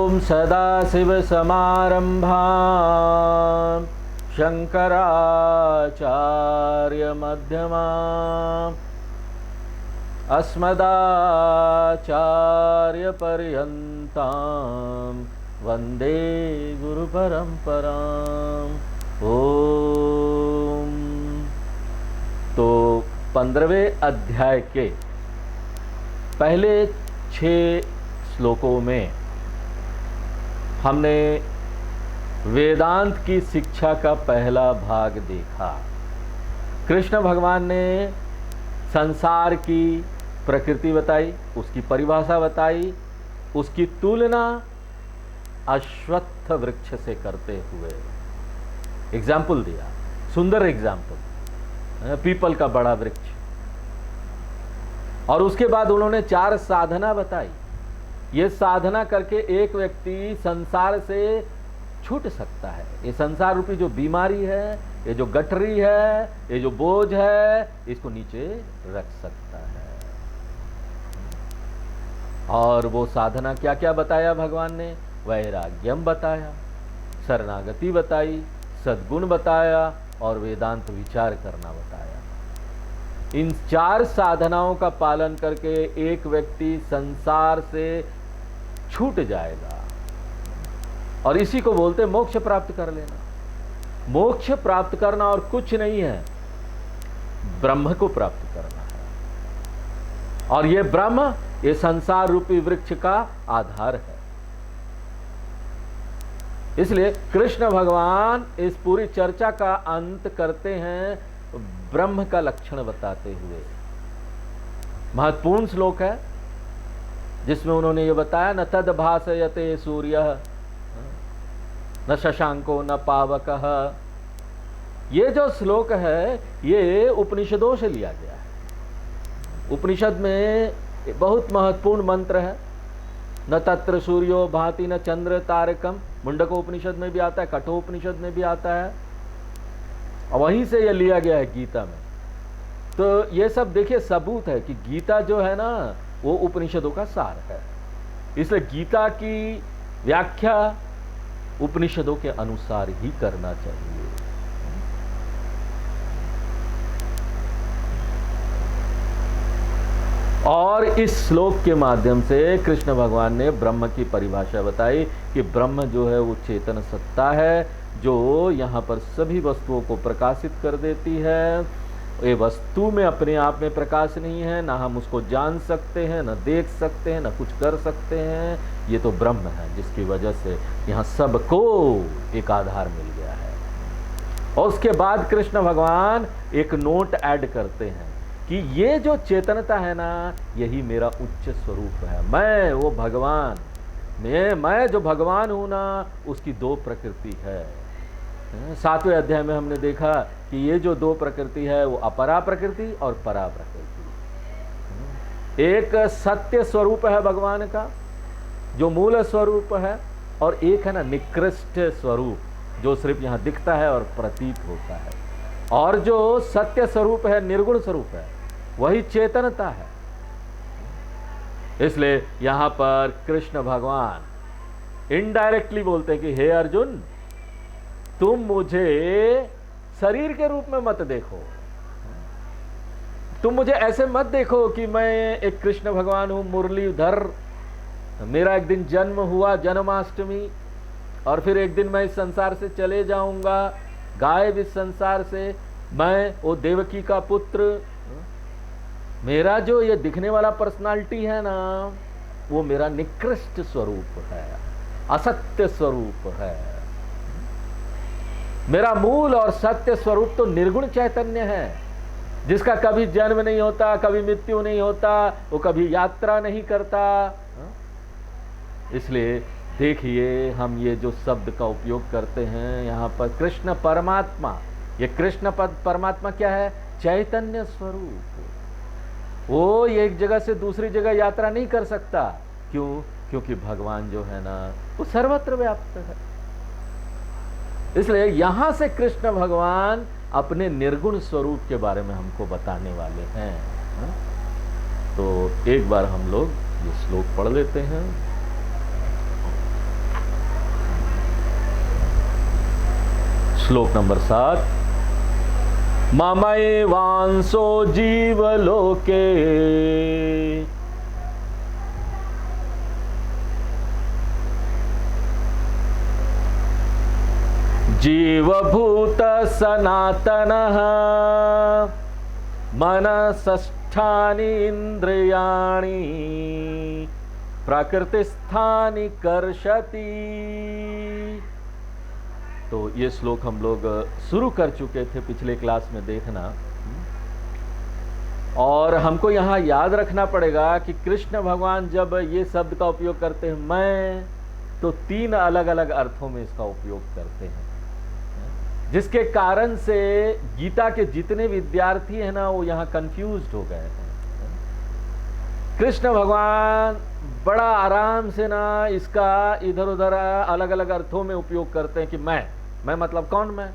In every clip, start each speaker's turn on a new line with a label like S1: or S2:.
S1: ओम सदाशिवसमारम्भां शंकराचार्यमध्यमाम् अस्मदाचार्यपर्यन्तां वन्दे गुरुपरम्पराम्। ओम। तो 15वें अध्याय के पहले 6 श्लोकों में हमने वेदांत की शिक्षा का पहला भाग देखा। कृष्ण भगवान ने संसार की प्रकृति बताई, उसकी परिभाषा बताई, उसकी तुलना अश्वत्थ वृक्ष से करते हुए एग्जाम्पल दिया, सुंदर एग्जाम्पल, पीपल का बड़ा वृक्ष। और उसके बाद उन्होंने 4 साधना बताई। ये साधना करके एक व्यक्ति संसार से छूट सकता है। ये संसार रूपी जो बीमारी है, ये जो गठरी है, ये जो बोझ है, इसको नीचे रख सकता है। और वो साधना क्या क्या बताया भगवान ने? वैराग्यम बताया, शरणागति बताई, सद्गुण बताया और वेदांत विचार करना बताया। इन 4 साधनाओं का पालन करके एक व्यक्ति संसार से छूट जाएगा और इसी को बोलते मोक्ष प्राप्त कर लेना। मोक्ष प्राप्त करना और कुछ नहीं है, ब्रह्म को प्राप्त करना है। और ये ब्रह्म, ये संसार रूपी वृक्ष का आधार है। इसलिए कृष्ण भगवान इस पूरी चर्चा का अंत करते हैं ब्रह्म का लक्षण बताते हुए। महत्वपूर्ण श्लोक है जिसमें उन्होंने ये बताया, न तद भासयते सूर्य न शशांको न पावकः। ये जो श्लोक है ये उपनिषदों से लिया गया है। उपनिषद में बहुत महत्वपूर्ण मंत्र है। न तत्र सूर्यो भाति न चंद्र तारकम, मुंडको उपनिषद में भी आता है, कठोपनिषद में भी आता है, और वहीं से यह लिया गया है गीता में। तो ये सब देखिए सबूत है कि गीता जो है ना वो उपनिषदों का सार है। इसलिए गीता की व्याख्या उपनिषदों के अनुसार ही करना चाहिए। और इस श्लोक के माध्यम से कृष्ण भगवान ने ब्रह्म की परिभाषा बताई कि ब्रह्म जो है वो चेतन सत्ता है, जो यहाँ पर सभी वस्तुओं को प्रकाशित कर देती है। ये वस्तु में अपने आप में प्रकाश नहीं है, ना हम उसको जान सकते हैं, ना देख सकते हैं, ना कुछ कर सकते हैं। ये तो ब्रह्म है जिसकी वजह से यहाँ सबको एक आधार मिल गया है। और उसके बाद कृष्ण भगवान एक नोट ऐड करते हैं कि ये जो चेतनता है ना, यही मेरा उच्च स्वरूप है। मैं वो भगवान, मैं जो भगवान हूं ना, उसकी 2 प्रकृति है। 7वें अध्याय में हमने देखा कि ये जो 2 प्रकृति है वो अपरा प्रकृति और परा प्रकृति। एक सत्य स्वरूप है भगवान का जो मूल स्वरूप है, और एक है ना निकृष्ट स्वरूप जो सिर्फ यहाँ दिखता है और प्रतीत होता है। और जो सत्य स्वरूप है, निर्गुण स्वरूप है, वही चेतनता है। इसलिए यहाँ पर कृष्ण भगवान इनडायरेक्टली बोलते हैं कि हे अर्जुन, तुम मुझे शरीर के रूप में मत देखो, तुम मुझे ऐसे मत देखो कि मैं एक कृष्ण भगवान हूं, मुरलीधर, मेरा एक दिन जन्म हुआ जन्माष्टमी, और फिर एक दिन मैं इस संसार से चले जाऊंगा, गायब इस संसार से, मैं वो देवकी का पुत्र। मेरा जो ये दिखने वाला पर्सनालिटी है ना, वो मेरा निकृष्ट स्वरूप है, असत्य स्वरूप है। मेरा मूल और सत्य स्वरूप तो निर्गुण चैतन्य है, जिसका कभी जन्म नहीं होता, कभी मृत्यु नहीं होता, वो कभी यात्रा नहीं करता। इसलिए देखिए हम ये जो शब्द का उपयोग करते हैं यहाँ पर कृष्ण परमात्मा, ये कृष्ण परमात्मा क्या है? चैतन्य स्वरूप। वो एक जगह से दूसरी जगह यात्रा नहीं कर सकता। क्यों? क्योंकि भगवान जो है ना वो सर्वत्र व्याप्त है। इसलिए यहां से कृष्ण भगवान अपने निर्गुण स्वरूप के बारे में हमको बताने वाले हैं। तो एक बार हम लोग ये श्लोक पढ़ लेते हैं। श्लोक नंबर 7। ममैवांसो जीवलोके जीवभूत सनातनः मनसष्ठानि इंद्रियाणि प्रकृतिस्थानि कर्षति। तो ये श्लोक हम लोग शुरू कर चुके थे पिछले क्लास में, देखना। और हमको यहाँ याद रखना पड़ेगा कि कृष्ण भगवान जब ये शब्द का उपयोग करते हैं मैं, तो 3 अलग अलग अर्थों में इसका उपयोग करते हैं, जिसके कारण से गीता के जितने विद्यार्थी हैं ना, वो यहाँ कंफ्यूज्ड हो गए हैं। कृष्ण भगवान बड़ा आराम से ना इसका इधर उधर अलग अलग अर्थों में उपयोग करते हैं कि मैं मतलब कौन? मैं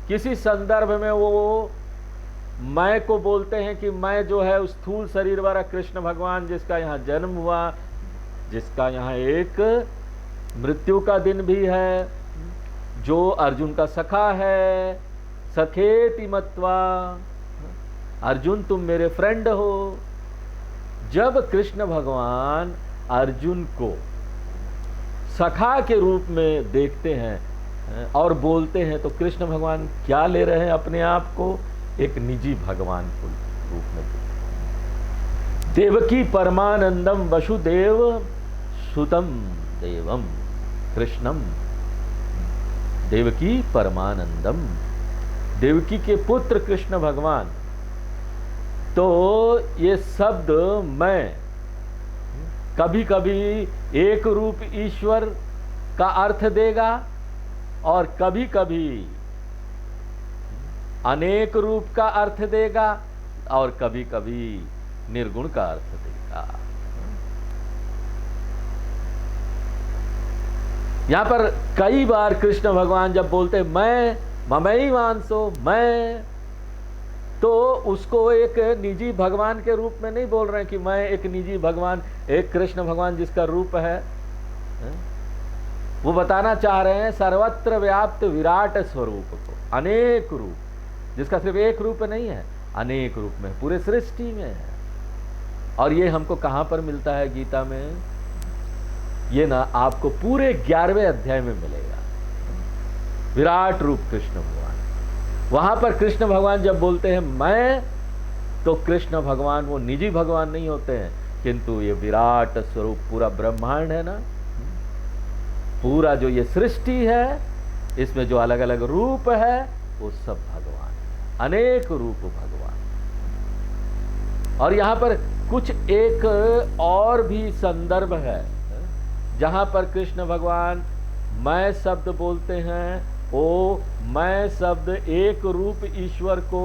S1: किसी संदर्भ में वो मैं को बोलते हैं कि मैं जो है उस स्थूल शरीर वाला कृष्ण भगवान जिसका यहाँ जन्म हुआ, जिसका यहाँ एक मृत्यु का दिन भी है, जो अर्जुन का सखा है, सखेति मत्वा, अर्जुन तुम मेरे फ्रेंड हो। जब कृष्ण भगवान अर्जुन को सखा के रूप में देखते हैं और बोलते हैं, तो कृष्ण भगवान क्या ले रहे हैं? अपने आप को एक निजी भगवान के रूप में। देवकी परमानंदम वसुदेव सुतम देवम कृष्णम। देवकी परमानंदम, देवकी के पुत्र कृष्ण भगवान। तो ये शब्द मैं कभी कभी एक रूप ईश्वर का अर्थ देगा और कभी कभी अनेक रूप का अर्थ देगा और कभी कभी निर्गुण का अर्थ देगा। यहां पर कई बार कृष्ण भगवान जब बोलते मैं ममैवांसो, मैं, तो उसको एक निजी भगवान के रूप में नहीं बोल रहे हैं कि मैं एक निजी भगवान, एक कृष्ण भगवान जिसका रूप है। वो बताना चाह रहे हैं सर्वत्र व्याप्त विराट स्वरूप को, अनेक रूप, जिसका सिर्फ एक रूप नहीं है, अनेक रूप में पूरे सृष्टि में है। और ये हमको कहां पर मिलता है गीता में? ये ना आपको पूरे 11वें अध्याय में मिलेगा। विराट रूप कृष्ण भगवान, वहां पर कृष्ण भगवान जब बोलते हैं मैं, तो कृष्ण भगवान वो निजी भगवान नहीं होते हैं, किंतु ये विराट स्वरूप पूरा ब्रह्मांड है ना, पूरा जो ये सृष्टि है, इसमें जो अलग अलग रूप है वो सब भगवान, अनेक रूप भगवान। और यहां पर कुछ एक और भी संदर्भ है जहां पर कृष्ण भगवान मैं शब्द बोलते हैं। वो मैं शब्द एक रूप ईश्वर को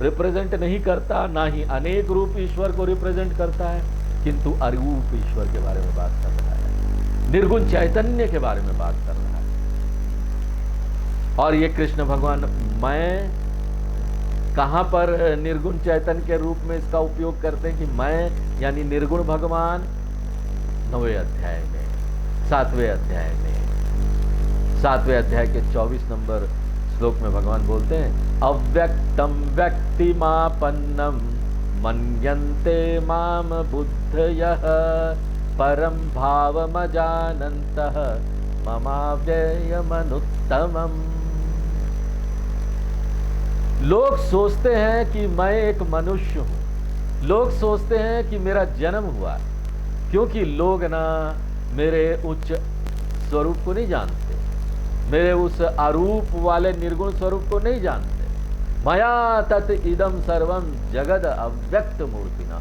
S1: रिप्रेजेंट नहीं करता, ना ही अनेक रूप ईश्वर को रिप्रेजेंट करता है, किंतु अरूप ईश्वर के बारे में बात कर रहा है, निर्गुण चैतन्य के बारे में बात कर रहा है। और ये कृष्ण भगवान मैं कहां पर निर्गुण चैतन्य के रूप में इसका उपयोग करते हैं कि मैं यानी निर्गुण भगवान? 9वें अध्याय में, 7वें अध्याय में, 7वें अध्याय के 24 नंबर श्लोक में भगवान बोलते हैं अव्यक्तम व्यक्तिमापन्नम मन्यन्ते माम बुद्धयः परम भावमजानन्तः ममाव्ययमनुत्तमम्। लोग सोचते हैं कि मैं एक मनुष्य हूं, लोग सोचते हैं कि मेरा जन्म हुआ, क्योंकि लोग ना मेरे उच्च स्वरूप को नहीं जानते, मेरे उस अरूप वाले निर्गुण स्वरूप को नहीं जानते। मया तत् इदम सर्वम जगद अव्यक्त मूर्तिना,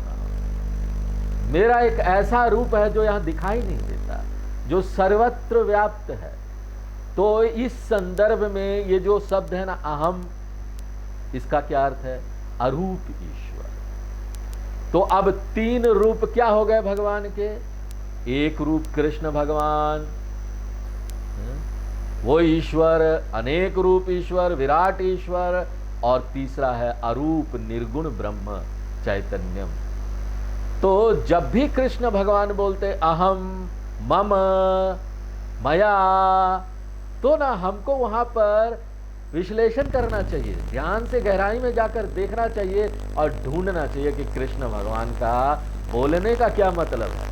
S1: मेरा एक ऐसा रूप है जो यहां दिखाई नहीं देता, जो सर्वत्र व्याप्त है। तो इस संदर्भ में ये जो शब्द है ना अहम, इसका क्या अर्थ है? अरूप ईश्वर। तो अब 3 रूप क्या हो गए भगवान के? एक रूप कृष्ण भगवान, वो ईश्वर, अनेक रूप ईश्वर, विराट ईश्वर, और तीसरा है अरूप निर्गुण ब्रह्म चैतन्यम। तो जब भी कृष्ण भगवान बोलते अहम, मम, मया, तो ना हमको वहां पर विश्लेषण करना चाहिए, ध्यान से गहराई में जाकर देखना चाहिए और ढूंढना चाहिए कि कृष्ण भगवान का बोलने का क्या मतलब है।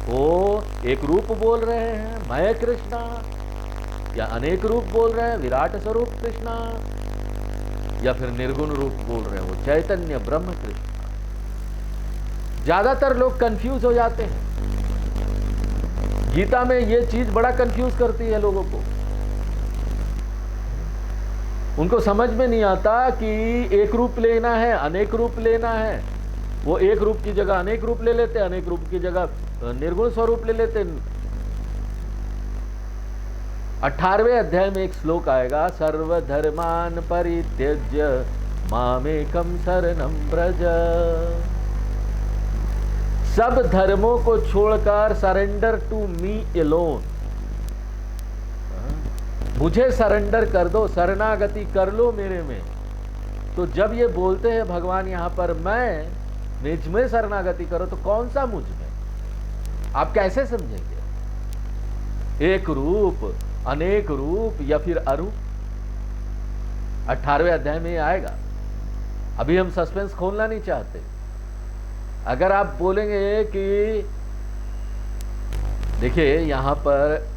S1: वो एक रूप बोल रहे हैं मैं कृष्णा, या अनेक रूप बोल रहे हैं विराट स्वरूप कृष्णा, या फिर निर्गुण रूप बोल रहे हैं वो चैतन्य ब्रह्म कृष्णा। ज्यादातर लोग कंफ्यूज हो जाते हैं। गीता में ये चीज बड़ा कंफ्यूज करती है लोगों को। उनको समझ में नहीं आता कि एक रूप लेना है अनेक रूप लेना है। वो एक रूप की जगह अनेक रूप ले लेते, अनेक रूप की जगह निर्गुण स्वरूप ले लेते। 18वें अध्याय में एक श्लोक आएगा, सर्वधर्मान परित्यज्य मामेकम शरणं व्रज। सब धर्मों को छोड़कर सरेंडर टू मी एलोन, मुझे सरेंडर कर दो, शरणागति कर लो मेरे में। तो जब ये बोलते हैं भगवान यहां पर मैं निज में शरणागति करो, तो कौन सा मुझ में, आप कैसे समझेंगे? एक रूप, अनेक रूप, या फिर अरूप? 18वें अध्याय में आएगा। अभी हम सस्पेंस खोलना नहीं चाहते। अगर आप बोलेंगे कि देखिए यहां पर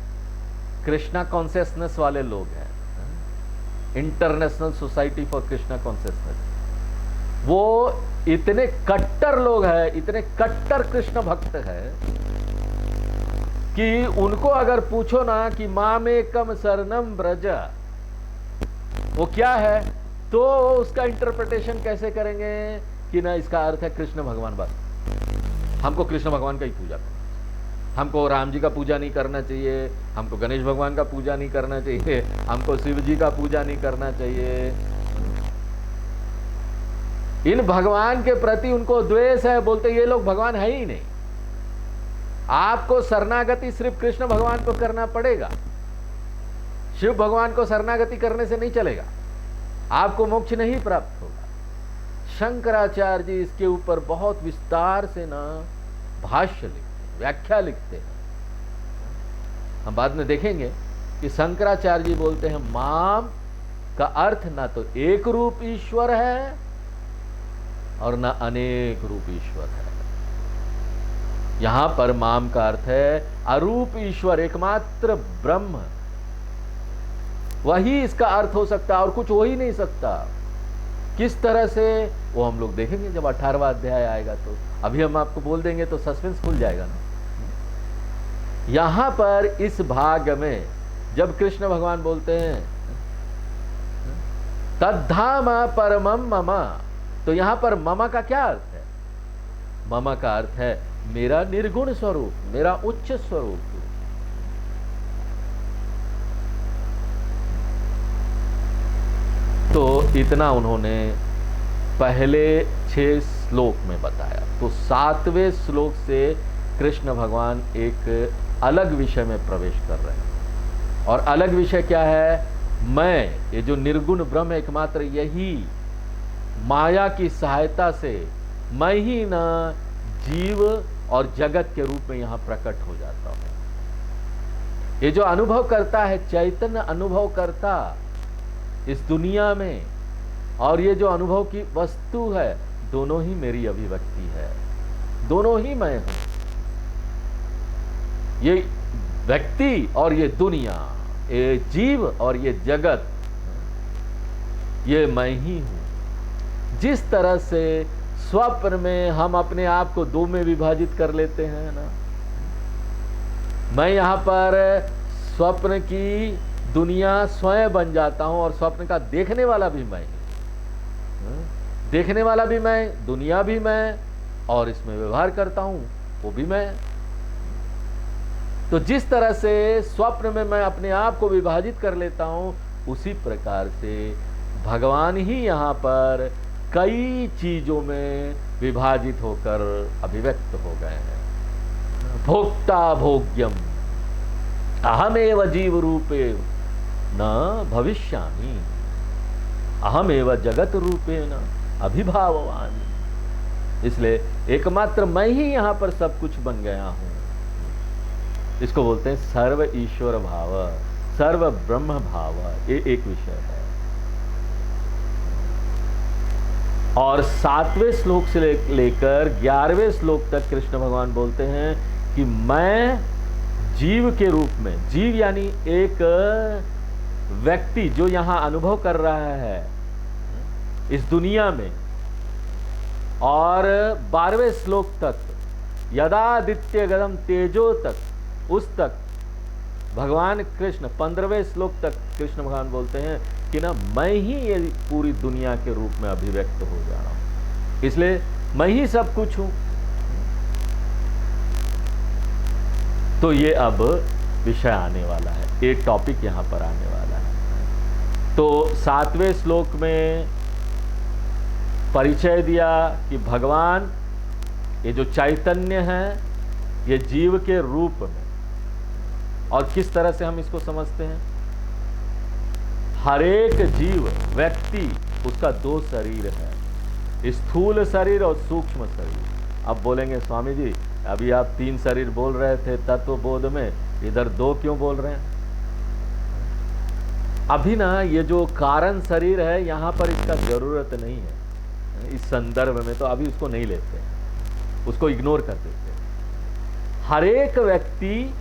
S1: कृष्णा कॉन्शियसनेस वाले लोग हैं, international society for Krishna consciousness, वो इतने कट्टर लोग हैं, इतने कट्टर कृष्ण भक्त हैं कि उनको अगर पूछो ना कि मामेकम शरणं व्रज वो क्या है, तो उसका इंटरप्रिटेशन कैसे करेंगे कि ना इसका अर्थ है कृष्ण भगवान। बस हमको कृष्ण भगवान का ही पूजा करना, हमको राम जी का पूजा नहीं करना चाहिए, हमको गणेश भगवान का पूजा नहीं करना चाहिए, हमको शिव जी का पूजा नहीं करना चाहिए। इन भगवान के प्रति उनको द्वेष है, बोलते ये लोग भगवान है ही नहीं। आपको शरणागति सिर्फ कृष्ण भगवान को करना पड़ेगा, शिव भगवान को शरणागति करने से नहीं चलेगा, आपको मोक्ष नहीं प्राप्त होगा। शंकराचार्य जी इसके ऊपर बहुत विस्तार से ना भाष्य लिखते हैं, व्याख्या लिखते हैं। हम बाद में देखेंगे कि शंकराचार्य जी बोलते हैं माम का अर्थ ना तो एक रूप ईश्वर है और ना अनेक रूप ईश्वर है। यहां पर माम का अर्थ है अरूप ईश्वर, एकमात्र ब्रह्म, वही इसका अर्थ हो सकता है और कुछ हो ही नहीं सकता। किस तरह से वो हम लोग देखेंगे जब 18वां अध्याय आएगा। तो अभी हम आपको बोल देंगे तो सस्पेंस खुल जाएगा ना। यहां पर इस भाग में जब कृष्ण भगवान बोलते हैं तद्धाम परमम मम, तो यहां पर मम का क्या अर्थ है? मम का अर्थ है मेरा निर्गुण स्वरूप, मेरा उच्च स्वरूप। तो इतना उन्होंने पहले 6 श्लोक में बताया। तो 7वें श्लोक से कृष्ण भगवान एक अलग विषय में प्रवेश कर रहे हैं। और अलग विषय क्या है? मैं, ये जो निर्गुण ब्रह्म एकमात्र, यही माया की सहायता से मैं ही ना जीव और जगत के रूप में यहां प्रकट हो जाता हूं। ये जो अनुभव करता है, चैतन्य अनुभव करता इस दुनिया में, और ये जो अनुभव की वस्तु है, दोनों ही मेरी अभिव्यक्ति है, दोनों ही मैं हूं। ये व्यक्ति और ये दुनिया, ये जीव और ये जगत, ये मैं ही हूं। जिस तरह से स्वप्न में हम अपने आप को 2 में विभाजित कर लेते हैं ना, मैं यहां पर स्वप्न की दुनिया स्वयं बन जाता हूं और स्वप्न का देखने वाला भी मैं, देखने वाला भी मैं, दुनिया भी मैं, और इसमें व्यवहार करता हूं वो भी मैं। तो जिस तरह से स्वप्न में मैं अपने आप को विभाजित कर लेता हूं, उसी प्रकार से भगवान ही यहां पर कई चीजों में विभाजित होकर अभिव्यक्त हो गए हैं। भोक्ता भोग्यम अहमेव जीव रूपे न भविष्यामि, अहमेव जगत रूपे न अभिभावामि। इसलिए एकमात्र मैं ही यहां पर सब कुछ बन गया हूं। इसको बोलते हैं सर्व ईश्वर भाव। सर्व ब्रह्म भाव, ये एक विषय है। और 7वें श्लोक से लेकर 11वें श्लोक तक कृष्ण भगवान बोलते हैं कि मैं जीव के रूप में, जीव यानी एक व्यक्ति जो यहां अनुभव कर रहा है इस दुनिया में, और 12वें श्लोक तक यदादित्य गदम तेजो तक, उस तक भगवान कृष्ण 15वें श्लोक तक कृष्ण भगवान बोलते हैं कि ना मैं ही ये पूरी दुनिया के रूप में अभिव्यक्त हो जा रहा हूं, इसलिए मैं ही सब कुछ हूं। तो ये अब विषय आने वाला है, एक टॉपिक यहां पर आने वाला है। तो 7वें श्लोक में परिचय दिया कि भगवान ये जो चैतन्य है ये जीव के रूप में, और किस तरह से हम इसको समझते हैं, हर एक जीव व्यक्ति उसका 2 शरीर है, स्थूल शरीर और सूक्ष्म शरीर। अब बोलेंगे स्वामी जी अभी आप 3 शरीर बोल रहे थे तत्वबोध में, इधर 2 क्यों बोल रहे हैं? अभी ना ये जो कारण शरीर है यहां पर इसका जरूरत नहीं है, इस संदर्भ में तो अभी उसको नहीं लेते, उसको इग्नोर कर देते। हर एक व्यक्ति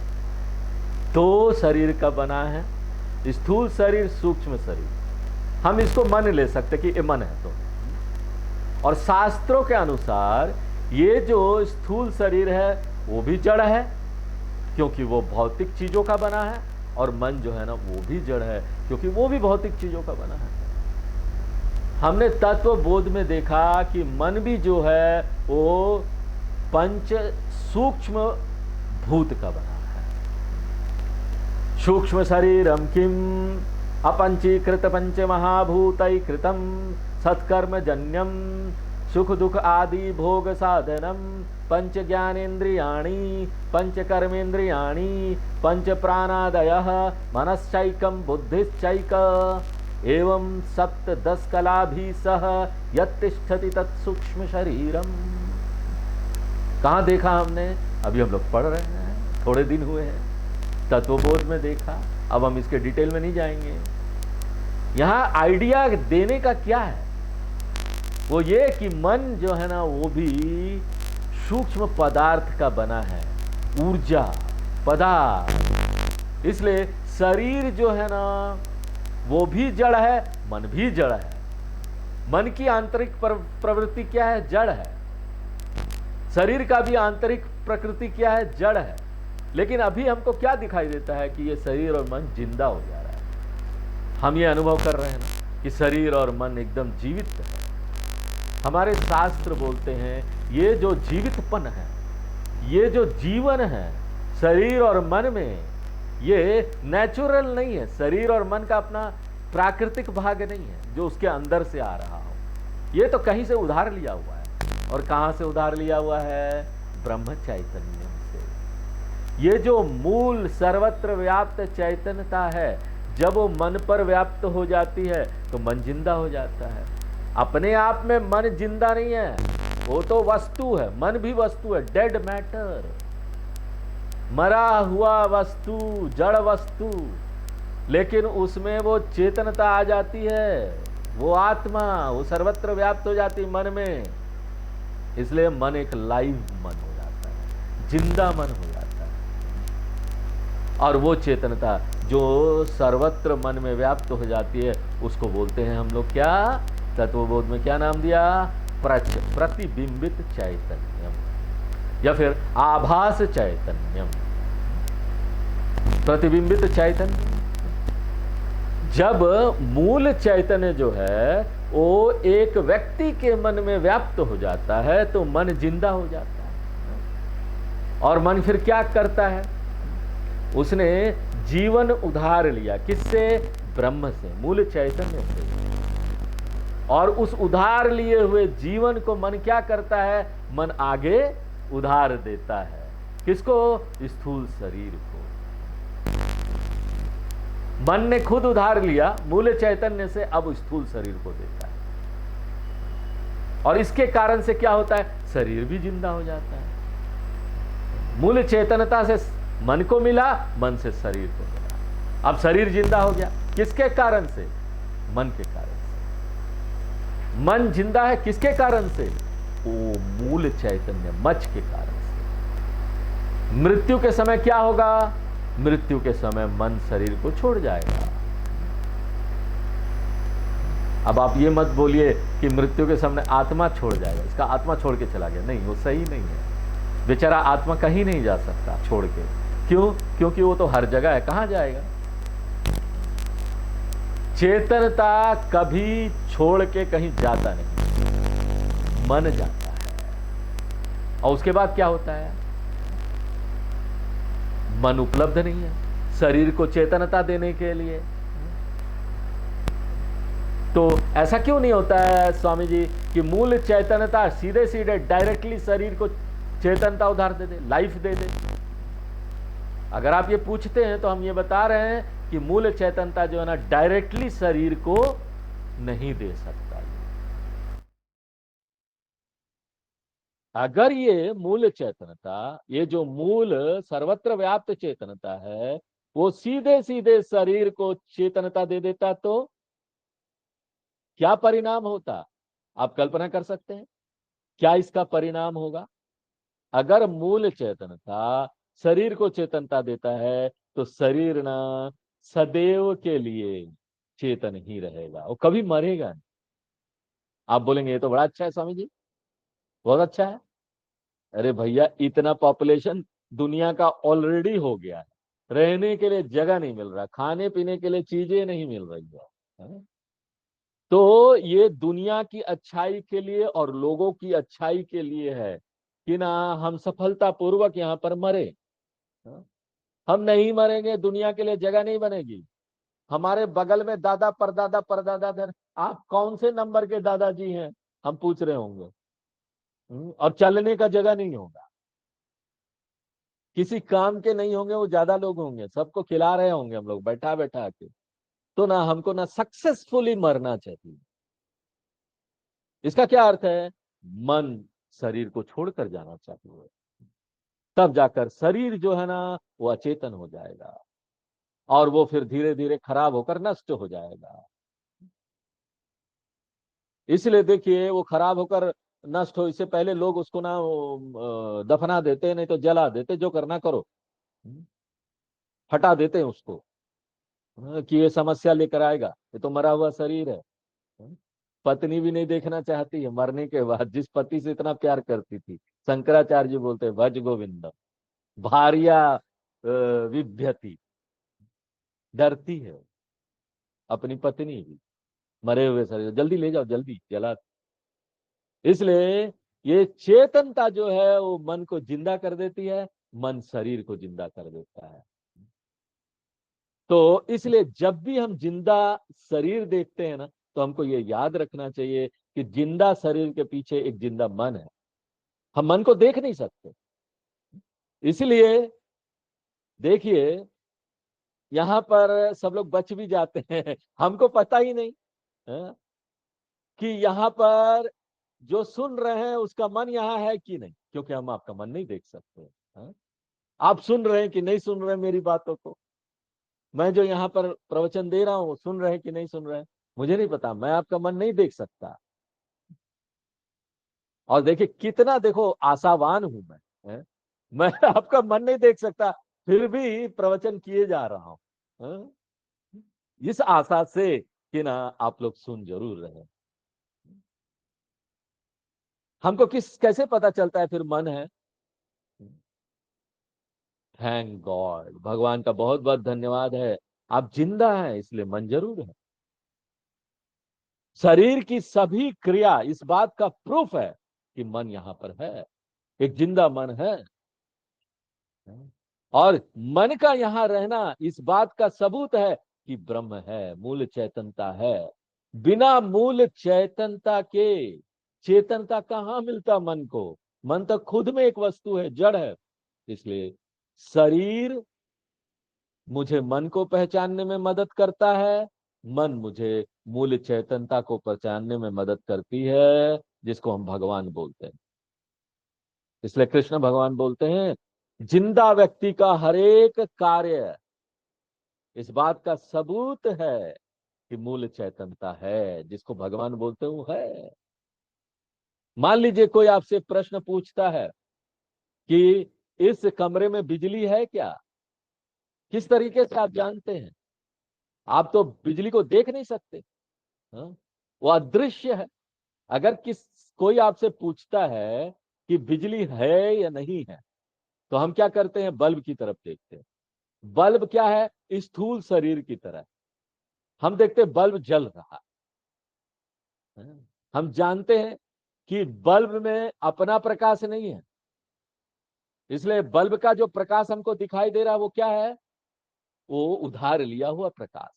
S1: 2 शरीर का बना है, स्थूल शरीर, सूक्ष्म शरीर। हम इसको मन ले सकते कि ये मन है तो, और शास्त्रों के अनुसार ये जो स्थूल शरीर है वो भी जड़ है, क्योंकि वो भौतिक चीजों का बना है, और मन जो है ना वो भी जड़ है, क्योंकि वो भी भौतिक चीजों का बना है। हमने तत्व बोध में देखा कि मन भी जो है वो पंच सूक्ष्म भूत का बना है। सूक्ष्म शरीरम किम अपंचीकृत पंच महाभूतै कृतम सत्कर्म जन्यम सुख दुख आदि भोग साधनम पंच ज्ञानेन्द्रियाणि पंच कर्मेन्द्रियाणि पंच प्राणादयः मनश्चैकम बुद्धिश्चैक एवं सप्त 10 कलाभि सह यत्तिष्ठति तत्सूक्ष्म शरीरम। कहाँ देखा हमने? अभी हम लोग पढ़ रहे हैं, थोड़े दिन हुए हैं, तत्वबोध में देखा। अब हम इसके डिटेल में नहीं जाएंगे। यहाँ आइडिया देने का क्या है? वो ये कि मन जो है ना वो भी सूक्ष्म पदार्थ का बना है, ऊर्जा पदार्थ। इसलिए शरीर जो है ना वो भी जड़ है, मन भी जड़ है। मन की आंतरिक प्रवृत्ति क्या है? जड़ है। शरीर का भी आंतरिक प्रकृति क्या है? जड़ है। लेकिन अभी हमको क्या दिखाई देता है कि ये शरीर और मन जिंदा हो जा रहा है। हम ये अनुभव कर रहे हैं ना कि शरीर और मन एकदम जीवित है। हमारे शास्त्र बोलते हैं ये जो जीवितपन है, ये जो जीवन है शरीर और मन में, ये नेचुरल नहीं है। शरीर और मन का अपना प्राकृतिक भाग नहीं है जो उसके अंदर से आ रहा हो। ये तो कहीं से उधार लिया हुआ है। और कहां से उधार लिया हुआ है? ब्रह्म चैतन्य से। ये जो मूल सर्वत्र व्याप्त चैतन्यता है, जब वो मन पर व्याप्त हो जाती है तो मन जिंदा हो जाता है। अपने आप में मन जिंदा नहीं है, वो तो वस्तु है। मन भी वस्तु है, डेड मैटर, मरा हुआ वस्तु, जड़ वस्तु। लेकिन उसमें वो चेतनता आ जाती है, वो आत्मा, वो सर्वत्र व्याप्त हो जाती है मन में। इसलिए मन एक लाइव मन हो जाता है, जिंदा मन हो जाता है। और वो चेतनता जो सर्वत्र मन में व्याप्त हो जाती है उसको बोलते हैं हम लोग क्या? तत्वबोध में क्या नाम दिया? प्रतिबिंबित चैतन्यम, या फिर आभास चैतन्यम। प्रतिबिंबित चैतन्य। जब मूल चैतन्य जो है वो एक व्यक्ति के मन में व्याप्त हो जाता है तो मन जिंदा हो जाता है। और मन फिर क्या करता है? उसने जीवन उधार लिया। किससे? ब्रह्म से, मूल चैतन्य से। और उस उधार लिए हुए जीवन को मन क्या करता है? मन आगे उधार देता है। किसको? स्थूल शरीर को। मन ने खुद उधार लिया मूल चैतन्य से, अब स्थूल शरीर को देता है। और इसके कारण से क्या होता है? शरीर भी जिंदा हो जाता है। मूल चेतनता से मन को मिला, मन से शरीर को मिला। अब शरीर जिंदा हो गया, किसके कारण से? मन के कारण से। मन जिंदा है किसके कारण से? वो मूल चैतन्य मच के कारण से। मृत्यु के समय क्या होगा? मृत्यु के समय मन शरीर को छोड़ जाएगा। अब आप ये मत बोलिए कि मृत्यु के समय आत्मा छोड़ जाएगा, इसका आत्मा छोड़ के चला गया, नहीं, वो सही नहीं है। बेचारा आत्मा कहीं नहीं जा सकता छोड़ के। क्यों? क्योंकि वो तो हर जगह है, कहां जाएगा? चेतनता कभी छोड़ के कहीं जाता नहीं, मन जाता है। और उसके बाद क्या होता है? मन उपलब्ध नहीं है शरीर को चेतनता देने के लिए। तो ऐसा क्यों नहीं होता है स्वामी जी कि मूल चैतन्यता सीधे सीधे डायरेक्टली शरीर को चेतनता उधार दे दे, लाइफ दे दे? अगर आप ये पूछते हैं तो हम ये बता रहे हैं कि मूल चैतन्यता जो है ना, डायरेक्टली शरीर को नहीं दे सकता। अगर ये मूल चेतनता, ये जो मूल सर्वत्र व्याप्त चेतनता है, वो सीधे सीधे शरीर को चेतनता दे देता तो क्या परिणाम होता? आप कल्पना कर सकते हैं क्या इसका परिणाम होगा? अगर मूल चेतनता शरीर को चेतनता देता है तो शरीर ना सदैव के लिए चेतन ही रहेगा, वो कभी मरेगा नहीं। आप बोलेंगे ये तो बड़ा अच्छा है स्वामी जी, बहुत अच्छा है। अरे भैया, इतना पॉपुलेशन दुनिया का ऑलरेडी हो गया है, रहने के लिए जगह नहीं मिल रहा, खाने पीने के लिए चीजें नहीं मिल रही है? तो ये दुनिया की अच्छाई के लिए और लोगों की अच्छाई के लिए है कि ना हम सफलता पूर्वक यहाँ पर मरे। हम नहीं मरेंगे, दुनिया के लिए जगह नहीं बनेगी। हमारे बगल में दादा परदादा परदादा, आप कौन से नंबर के दादाजी हैं हम पूछ रहे होंगे। और चलने का जगह नहीं होगा, किसी काम के नहीं होंगे, वो ज्यादा लोग होंगे, सबको खिला रहे होंगे हम लोग बैठा बैठा के। तो ना हमको ना सक्सेसफुली मरना चाहिए। इसका क्या अर्थ है? मन शरीर को छोड़कर जाना चाहिए, तब जाकर शरीर जो है ना वो अचेतन हो जाएगा और वो फिर धीरे धीरे खराब होकर नष्ट हो जाएगा। इसलिए देखिए, वो खराब होकर नष्ट हो इससे पहले लोग उसको ना दफना देते, नहीं तो जला देते, जो करना करो, हटा देते हैं उसको, कि ये समस्या लेकर आएगा, ये तो मरा हुआ शरीर है। पत्नी भी नहीं देखना चाहती है मरने के बाद, जिस पति से इतना प्यार करती थी। शंकराचार्य जी बोलते हैं भज गोविंद भार्या विभ्यति, डरती है अपनी पत्नी भी, मरे हुए शरीर, जल्दी ले जाओ, जल्दी जला। इसलिए ये चेतनता जो है वो मन को जिंदा कर देती है, मन शरीर को जिंदा कर देता है। तो इसलिए जब भी हम जिंदा शरीर देखते हैं ना, तो हमको ये याद रखना चाहिए कि जिंदा शरीर के पीछे एक जिंदा मन है। हम मन को देख नहीं सकते, इसलिए देखिए यहां पर सब लोग बच भी जाते हैं, हमको पता ही नहीं है कि यहाँ पर जो सुन रहे हैं उसका मन यहाँ है कि नहीं, क्योंकि हम आपका मन नहीं देख सकते है? आप सुन रहे हैं कि नहीं सुन रहे हैं मेरी बातों को? मैं जो यहाँ पर प्रवचन दे रहा हूँ सुन रहे हैं कि नहीं सुन रहे हैं, मुझे नहीं पता, मैं आपका मन नहीं देख सकता। और देखिए कितना, देखो आशावान हूं मैं, है? मैं आपका मन नहीं देख सकता, फिर भी प्रवचन किए जा रहा हूं, है? इस आशा से कि ना आप लोग सुन जरूर रहे। हमको कैसे पता चलता है फिर मन है? थैंक गॉड, भगवान का बहुत बहुत धन्यवाद है, आप जिंदा हैं इसलिए मन जरूर है। शरीर की सभी क्रिया इस बात का प्रूफ है कि मन यहाँ पर है, एक जिंदा मन है। और मन का यहाँ रहना इस बात का सबूत है कि ब्रह्म है, मूल चैतनता है। बिना मूल चैतनता के चेतनता कहाँ मिलता मन को? मन तो खुद में एक वस्तु है, जड़ है। इसलिए शरीर मुझे मन को पहचानने में मदद करता है, मन मुझे मूल चैतनता को पहचानने में मदद करती है, जिसको हम भगवान बोलते हैं। इसलिए कृष्ण भगवान बोलते हैं जिंदा व्यक्ति का हर एक कार्य इस बात का सबूत है कि मूल चैतन्यता है, जिसको भगवान बोलते हैं वो है। मान लीजिए कोई आपसे प्रश्न पूछता है कि इस कमरे में बिजली है क्या, किस तरीके से आप जानते हैं? आप तो बिजली को देख नहीं सकते। हाँ? वो अदृश्य है। अगर कोई आपसे पूछता है कि बिजली है या नहीं है, तो हम क्या करते हैं? बल्ब की तरफ देखते हैं। बल्ब क्या है? स्थूल शरीर की तरह। हम देखते हैं बल्ब जल रहा है। हम जानते हैं कि बल्ब में अपना प्रकाश नहीं है, इसलिए बल्ब का जो प्रकाश हमको दिखाई दे रहा है वो क्या है? वो उधार लिया हुआ प्रकाश।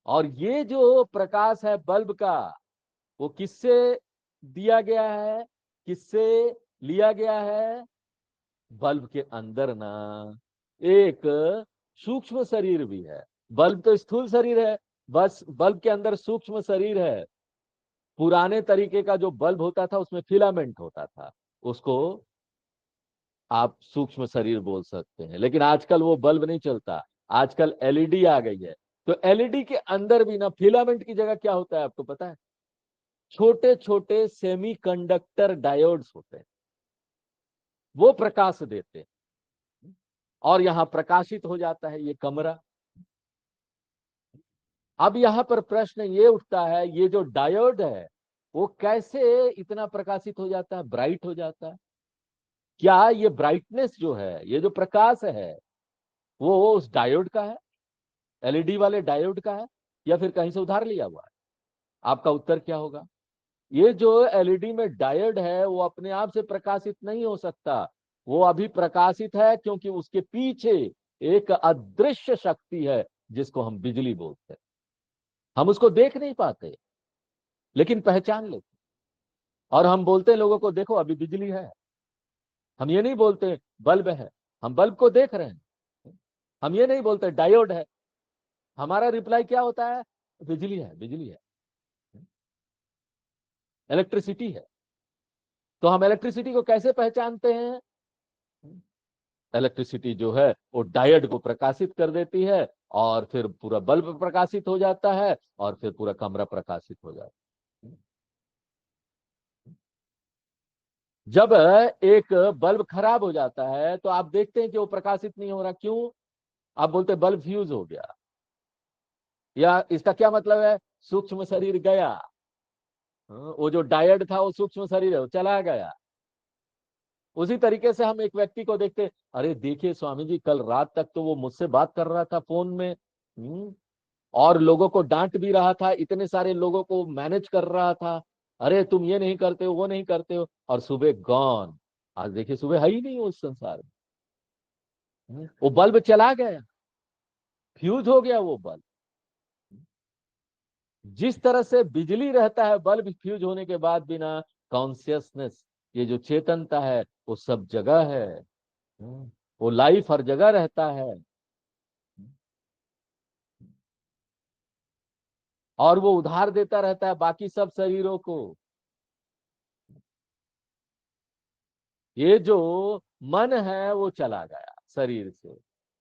S1: और ये जो प्रकाश है बल्ब का, वो किससे दिया गया है, किससे लिया गया है? बल्ब के अंदर ना एक सूक्ष्म शरीर भी है। बल्ब तो स्थूल शरीर है, बस बल्ब के अंदर सूक्ष्म शरीर है। पुराने तरीके का जो बल्ब होता था उसमें फिलामेंट होता था, उसको आप सूक्ष्म शरीर बोल सकते हैं। लेकिन आजकल वो बल्ब नहीं चलता, आजकल एलईडी आ गई है। तो एलईडी के अंदर भी ना फिलामेंट की जगह क्या होता है आपको पता है? छोटे छोटे सेमीकंडक्टर डायोड्स होते हैं, वो प्रकाश देते हैं और यहां प्रकाशित हो जाता है ये कमरा। अब यहां पर प्रश्न ये उठता है, ये जो डायोड है वो कैसे इतना प्रकाशित हो जाता है, ब्राइट हो जाता है? क्या ये ब्राइटनेस जो है, ये जो प्रकाश है, वो उस डायोड का है, एलईडी वाले डायोड का है, या फिर कहीं से उधार लिया हुआ है? आपका उत्तर क्या होगा? ये जो एलईडी में डायोड है वो अपने आप से प्रकाशित नहीं हो सकता। वो अभी प्रकाशित है क्योंकि उसके पीछे एक अदृश्य शक्ति है जिसको हम बिजली बोलते हैं। हम उसको देख नहीं पाते लेकिन पहचान लेते। और हम बोलते हैं लोगों को, देखो अभी बिजली है। हम ये नहीं बोलते बल्ब है, हम बल्ब को देख रहे हैं। हम ये नहीं बोलते डायोड है। हमारा रिप्लाई क्या होता है? बिजली है, बिजली है, इलेक्ट्रिसिटी है। तो हम इलेक्ट्रिसिटी को कैसे पहचानते हैं? इलेक्ट्रिसिटी जो है वो डायोड को प्रकाशित कर देती है और फिर पूरा बल्ब प्रकाशित हो जाता है और फिर पूरा कमरा प्रकाशित हो जाता है। जब एक बल्ब खराब हो जाता है तो आप देखते हैं कि वो प्रकाशित नहीं हो रहा, क्यों? आप बोलते हैं बल्ब फ्यूज हो गया, या इसका क्या मतलब है? सूक्ष्म शरीर गया। वो जो डायोड था वो सूक्ष्म शरीर है, वो चला गया। उसी तरीके से हम एक व्यक्ति को देखते, अरे देखिए स्वामी जी, कल रात तक तो वो मुझसे बात कर रहा था फोन में। और लोगों को डांट भी रहा था, इतने सारे लोगों को मैनेज कर रहा था। अरे तुम ये नहीं करते हो, वो नहीं करते हो, और सुबह गॉन। आज देखिए सुबह है ही नहीं वो उस संसार में। वो बल्ब चला गया, फ्यूज हो गया वो बल्ब। जिस तरह से बिजली रहता है बल्ब फ्यूज होने के बाद बिना कॉन्सियसनेस, ये जो चेतनता है वो सब जगह है। वो लाइफ हर जगह रहता है और वो उधार देता रहता है बाकी सब शरीरों को। ये जो मन है वो चला गया शरीर से।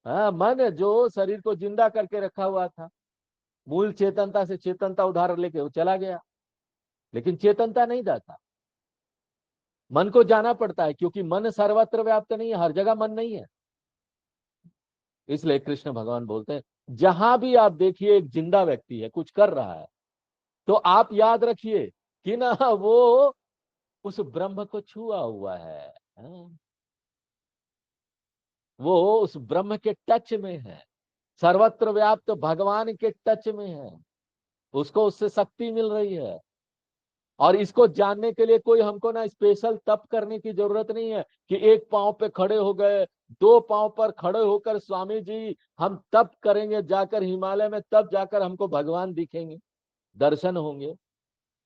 S1: हाँ, मन जो शरीर को जिंदा करके रखा हुआ था, मूल चेतनता से चेतनता उधार लेके वो चला गया। लेकिन चेतनता नहीं जाता, मन को जाना पड़ता है, क्योंकि मन सर्वत्र व्याप्त नहीं है, हर जगह मन नहीं है। इसलिए कृष्ण भगवान बोलते हैं, जहां भी आप देखिए एक जिंदा व्यक्ति है, कुछ कर रहा है, तो आप याद रखिए कि ना वो उस ब्रह्म को छुआ हुआ है। हाँ? वो उस ब्रह्म के टच में है, सर्वत्र व्याप्त भगवान के टच में है, उसको उससे शक्ति मिल रही है। और इसको जानने के लिए कोई हमको ना स्पेशल तप करने की जरूरत नहीं है कि एक पांव पे खड़े हो गए, दो पांव पर खड़े होकर स्वामी जी हम तप करेंगे जाकर हिमालय में, तब जाकर हमको भगवान दिखेंगे, दर्शन होंगे।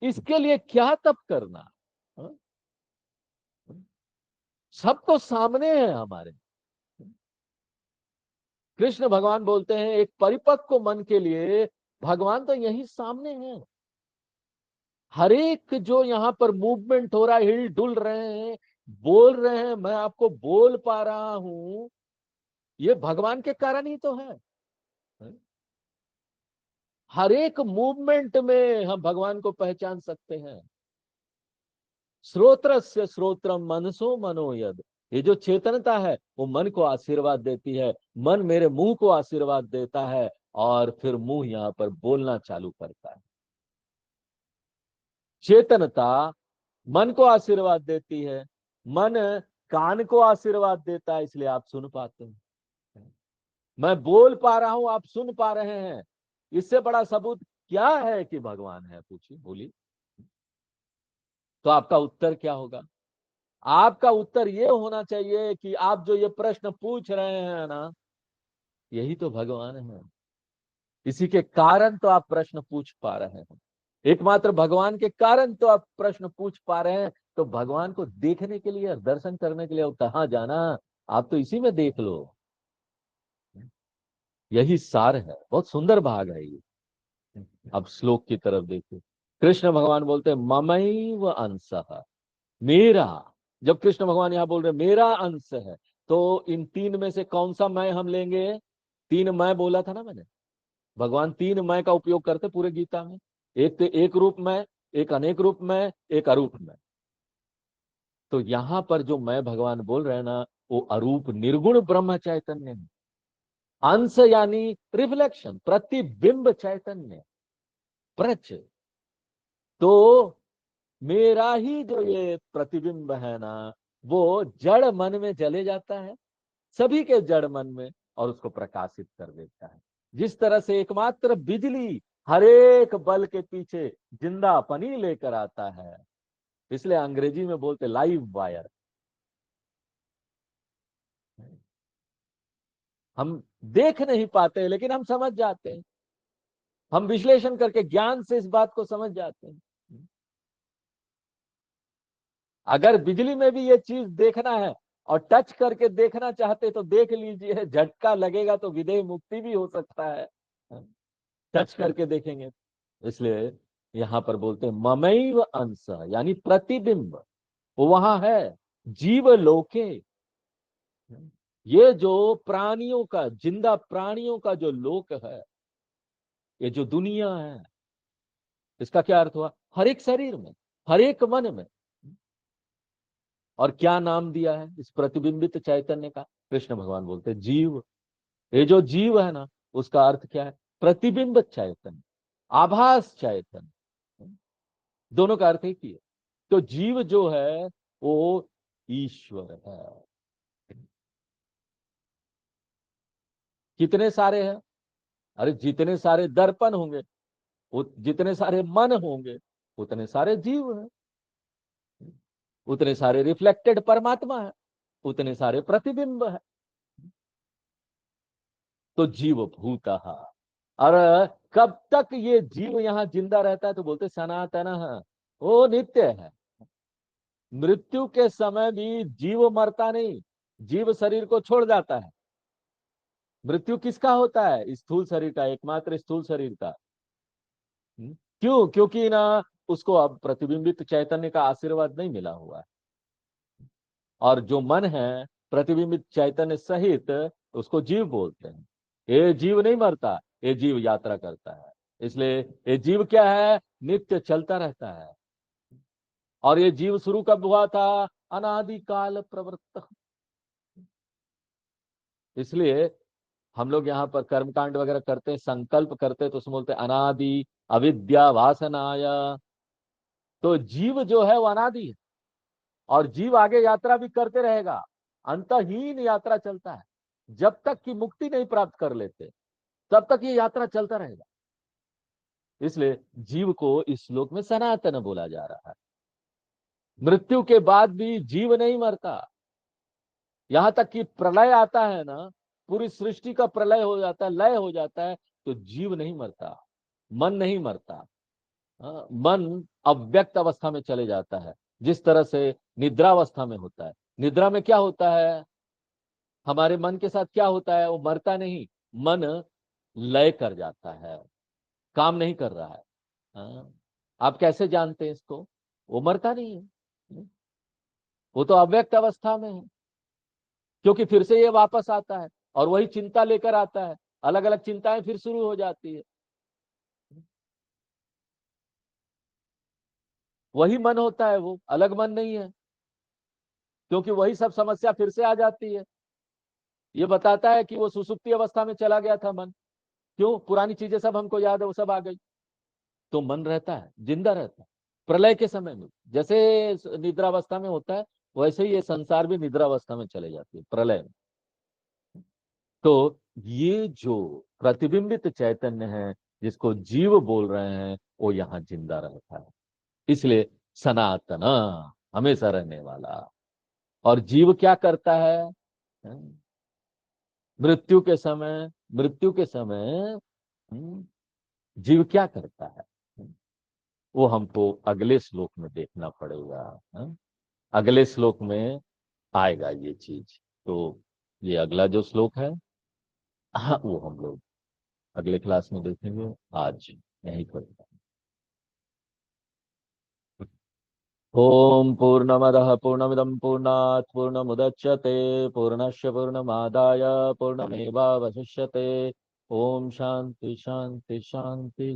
S1: इसके लिए क्या तप करना? हाँ? सब तो सामने है हमारे। कृष्ण भगवान बोलते हैं एक परिपक्व मन के लिए भगवान तो यही सामने है। हर एक जो यहाँ पर मूवमेंट हो रहा है, हिल डुल रहे हैं, बोल रहे हैं, मैं आपको बोल पा रहा हूं, ये भगवान के कारण ही तो है। हर एक मूवमेंट में हम भगवान को पहचान सकते हैं। श्रोत्रस्य श्रोत्रम मनसो मनोयद, ये जो चेतनता है वो मन को आशीर्वाद देती है, मन मेरे मुंह को आशीर्वाद देता है, और फिर मुंह यहां पर बोलना चालू करता है। चेतनता मन को आशीर्वाद देती है, मन कान को आशीर्वाद देता है, इसलिए आप सुन पाते हैं। मैं बोल पा रहा हूं, आप सुन पा रहे हैं, इससे बड़ा सबूत क्या है कि भगवान है? पूछिए, बोलिए। तो आपका उत्तर क्या होगा? आपका उत्तर ये होना चाहिए कि आप जो ये प्रश्न पूछ रहे हैं ना, यही तो भगवान है। इसी के कारण तो आप प्रश्न पूछ पा रहे हैं। एकमात्र भगवान के कारण तो आप प्रश्न पूछ पा रहे हैं। तो भगवान को देखने के लिए, दर्शन करने के लिए अब कहाँ जाना? आप तो इसी में देख लो। यही सार है, बहुत सुंदर भाग है ये। अब श्लोक की तरफ देखिए। कृष्ण भगवान बोलते हैं ममैव अंशः, मेरा। जब कृष्ण भगवान यहां बोल रहे मेरा अंश है, तो इन तीन में से कौन सा मैं हम लेंगे? तीन मैं बोला था ना मैंने। भगवान तीन मैं का उपयोग करते पूरे गीता में। एक तो एक रूप में, एक अनेक रूप में, एक अरूप में। तो यहां पर जो मैं भगवान बोल रहे हैं ना, वो अरूप निर्गुण ब्रह्म चैतन्य है। अंश यानी रिफ्लेक्शन, प्रतिबिंब चैतन्य, प्रच। तो मेरा ही जो ये प्रतिबिंब है ना, वो जड़ मन में चले जाता है, सभी के जड़ मन में, और उसको प्रकाशित कर देता है। जिस तरह से एकमात्र बिजली हर एक बल के पीछे जिंदापनी लेकर आता है, इसलिए अंग्रेजी में बोलते लाइव वायर। हम देख नहीं पाते लेकिन हम समझ जाते हैं। हम विश्लेषण करके ज्ञान से इस बात को समझ जाते हैं। अगर बिजली में भी ये चीज देखना है और टच करके देखना चाहते तो देख लीजिए, झटका लगेगा तो विदेह मुक्ति भी हो सकता है। टच करके देखेंगे। इसलिए यहां पर बोलते हैं ममैव अंश, यानी प्रतिबिंब वो वहां है। जीव लोके, ये जो प्राणियों का, जिंदा प्राणियों का जो लोक है, ये जो दुनिया है, इसका क्या अर्थ हुआ? हर एक शरीर में, हर एक मन में। और क्या नाम दिया है इस प्रतिबिंबित चैतन्य का? कृष्ण भगवान बोलते हैं जीव। ये जो जीव है ना, उसका अर्थ क्या है? प्रतिबिंब चैतन्य, आभास चैतन्य, दोनों का अर्थ एक ही है। तो जीव जो है वो ईश्वर है। कितने सारे हैं? अरे जितने सारे दर्पण होंगे, जितने सारे मन होंगे, उतने सारे जीव हैं। उतने सारे रिफ्लेक्टेड परमात्मा है, उतने सारे प्रतिबिंब है। तो जीव भूता, और कब तक ये जीव यहाँ जिंदा रहता है? तो बोलते सनातन है, वो नित्य है। मृत्यु के समय भी जीव मरता नहीं, जीव शरीर को छोड़ जाता है। मृत्यु किसका होता है? स्थूल शरीर का, एकमात्र स्थूल शरीर का। क्यों? क्योंकि ना उसको अब प्रतिबिंबित चैतन्य का आशीर्वाद नहीं मिला हुआ है। और जो मन है प्रतिबिंबित चैतन्य सहित, उसको जीव बोलते हैं। ये जीव नहीं मरता, ये जीव यात्रा करता है। इसलिए ये जीव क्या है? नित्य चलता रहता है। और ये जीव शुरू कब हुआ था? अनादिकाल प्रवृत्त। इसलिए हम लोग यहाँ पर कर्मकांड वगैरह करते हैं, संकल्प करते हैं, तो उसमें बोलते हैं अनादि अविद्या वासनाय। तो जीव जो है वो अनादि है, और जीव आगे यात्रा भी करते रहेगा। अंतहीन यात्रा चलता है। जब तक कि मुक्ति नहीं प्राप्त कर लेते, तब तक ये यात्रा चलता रहेगा। इसलिए जीव को इस श्लोक में सनातन बोला जा रहा है। मृत्यु के बाद भी जीव नहीं मरता। यहां तक कि प्रलय आता है ना, पूरी सृष्टि का प्रलय हो जाता है, लय हो जाता है, तो जीव नहीं मरता, मन नहीं मरता। मन अव्यक्त अवस्था में चले जाता है, जिस तरह से निद्रावस्था में होता है। निद्रा में क्या होता है? हमारे मन के साथ क्या होता है? वो मरता नहीं, मन लय कर जाता है, काम नहीं कर रहा है। हाँ? आप कैसे जानते हैं इसको? वो मरता नहीं है, वो तो अव्यक्त अवस्था में है। क्योंकि फिर से ये वापस आता है और वही चिंता लेकर आता है। अलग अलग चिंताएं फिर शुरू हो जाती है। वही मन होता है, वो अलग मन नहीं है, क्योंकि वही सब समस्या फिर से आ जाती है। ये बताता है कि वो सुसुप्ति अवस्था में चला गया था मन। क्यों? पुरानी चीजें सब हमको याद है, वो सब आ गई। तो मन रहता है, जिंदा रहता है प्रलय के समय में। जैसे निद्रावस्था में होता है, वैसे ही ये संसार भी निद्रावस्था में चले जाती है, प्रलय में। तो ये जो प्रतिबिंबित चैतन्य है, जिसको जीव बोल रहे हैं, वो यहाँ जिंदा रहता है। इसलिए सनातन, हमेशा रहने वाला। और जीव क्या करता है? मृत्यु के समय, मृत्यु के समय जीव क्या करता है, वो हमको अगले श्लोक में देखना पड़ेगा। अगले श्लोक में आएगा ये चीज। तो ये अगला जो श्लोक है, हाँ, वो हम लोग अगले क्लास में देखेंगे। आज यहीं पर। ओम पूर्णमदः पूर्णमिदं पूर्णात् पूर्णमुदच्यते पूर्णस्य पूर्णमादाय पूर्णमेवावशिष्यते। ओम शांति शांति शांति।